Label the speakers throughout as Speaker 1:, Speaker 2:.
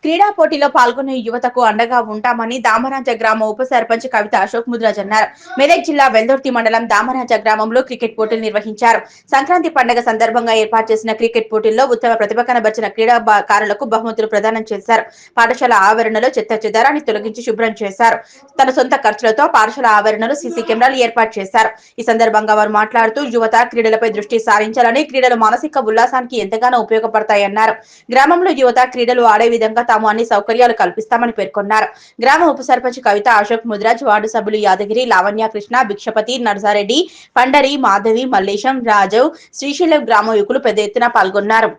Speaker 1: క్రీడా పోటీలో పాల్గొనే యువతకు అండగా ఉంటామని దామరాజ గ్రామ ఉప సర్పంచ్ కవిత అశోక్ ముద్రాజ్ అన్నారు. మెదక్ జిల్లా వెల్దుర్తి మండలం దామరాజ గ్రామంలో క్రికెట్ పోటీలు నిర్వహించారు. సంక్రాంతి పండుగ సందర్భంగా ఏర్పాటు చేసిన క్రికెట్ పోటీల్లో ఉత్తమ ప్రతిభ కనబర్చిన క్రీడాకారులకు బహుమతులు ప్రదానం చేశారు. పాఠశాల ఆవరణలో చెత్త చెదారాన్ని తొలగించి శుభ్రం చేశారు. తన సొంత ఖర్చులతో పాఠశాల ఆవరణలో సీసీ కెమెరాలు ఏర్పాటు చేశారు. ఈ సందర్భంగా వారు మాట్లాడుతూ యువత క్రీడలపై దృష్టి సారించాలని, క్రీడలు మానసిక ఉల్లాసానికి ఎంతగానో ఉపయోగపడతాయన్నారు. గ్రామంలో యువత క్రీడలు ఆడే విధంగా తాము అన్ని సౌకర్యాలు కల్పిస్తామని పేర్కొన్నారు. గ్రామ ఉప సర్పంచ్ కవిత అశోక్ ముద్రాజ్, వార్డు సభ్యులు యాదగిరి, లావణ్య, కృష్ణ, భిక్షపతి, నర్సారెడ్డి, పండరి, మాధవి, మల్లేశం, రాజవ్, శ్రీశైలం గ్రామ యువకులు పెద్ద ఎత్తున పాల్గొన్నారు.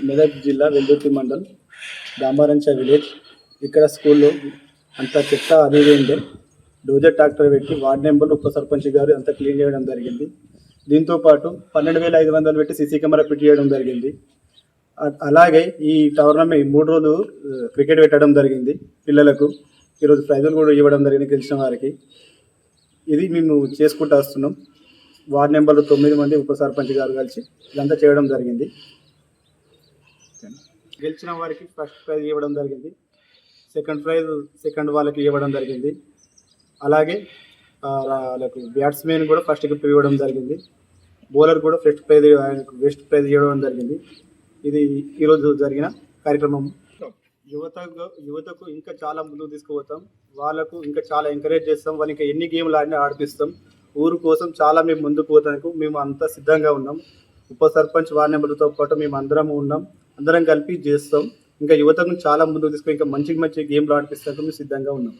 Speaker 2: మెదక్ జిల్లా వెల్దుర్తి మండల్ దాంబారంచ విలేజ్. ఇక్కడ స్కూల్లో అంతా చెత్త అది ఉండే డోజర్ ట్రాక్టర్ పెట్టి వార్డ్ నెంబర్ ఉప సర్పంచ్ గారు అంతా క్లీన్ చేయడం జరిగింది. దీంతోపాటు 12,500 పెట్టి సీసీ కెమెరా ఫిట్ చేయడం జరిగింది. అలాగే ఈ టోర్నమెంట్ 3 రోజులు క్రికెట్ పెట్టడం జరిగింది. పిల్లలకు ఈరోజు ప్రైజులు కూడా ఇవ్వడం జరిగింది గెలిచిన వారికి. ఇది మేము చేసుకుంటూ వస్తున్నాం. వార్డ్ నెంబర్లు 9 మంది ఉప సర్పంచ్ గారు కలిసి ఇదంతా చేయడం జరిగింది. గెలిచిన వారికి ఫస్ట్ ప్రైజ్ ఇవ్వడం జరిగింది. సెకండ్ వాళ్ళకి ఇవ్వడం జరిగింది. అలాగే వాళ్ళకు బ్యాట్స్మెన్ కూడా ఫస్ట్ గిఫ్ట్ ఇవ్వడం జరిగింది. బౌలర్ కూడా బెస్ట్ ప్రైజ్ ఇవ్వడం జరిగింది. ఇది ఈరోజు జరిగిన కార్యక్రమం. యువతకు ఇంకా చాలా ముందుకు తీసుకుపోతాం. వాళ్ళకు ఇంకా చాలా ఎంకరేజ్ చేస్తాం. వాళ్ళకి ఎన్ని గేమ్లు ఆడినా ఆడిపిస్తాం. ఊరు కోసం చాలా మేము ముందుకు పోతానికి మేము అంతా సిద్ధంగా ఉన్నాం. ఉప సర్పంచ్ వార్డు నెంబర్లతో పాటు మేము అందరం కలిపి చేస్తాం. ఇంకా యువతకు చాలా ముందుకు తీసుకొని ఇంకా మంచి గేమ్లు ఆడిపిస్తానికి మేము సిద్ధంగా ఉన్నాం.